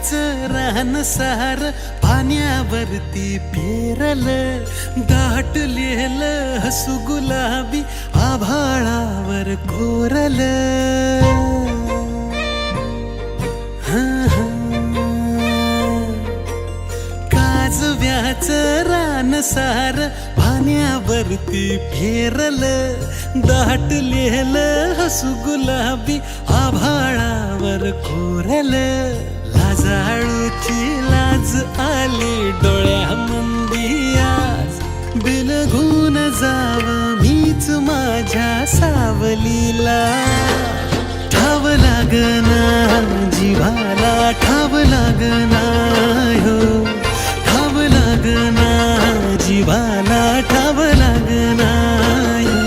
रान सार पाण्यावरती पेरल, दाटलेलं हसू गुलाबी आभाळावर कोरल. काजव्याचं रान सार पाण्यावरती पेरल, दाटलेलं हसू गुलाबी आभाळावर कोरल. लाजाळूची लाज आली डोळ्यामंदी आज, बिलगून जाव मीच माझ्या सावलीला. ठाव लागना जीवाला, ठाव लागना हो, ठाव लागना जीवाला, ठाव लागना हो.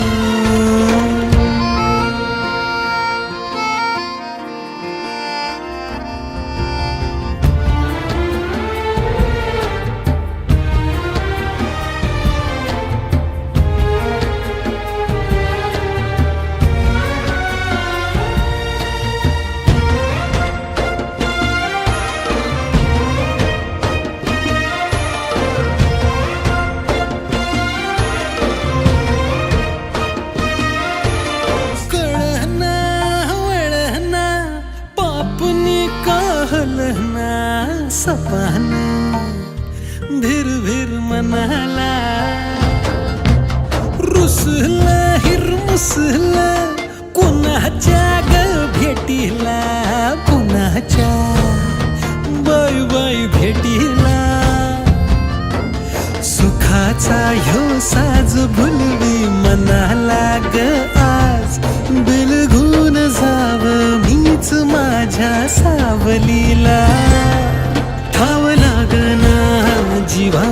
सपान भिर भिर मनाला, रुसला हिरमुसला कुणाच्या ग भेटीला, कुणाच्या बाय बाय भेटीला. सुखाचा ह्यो साज भुलवी मनाला ग आज, बिलगून जाव मीच माझ्या सावलीला. ठाव लागना जीवा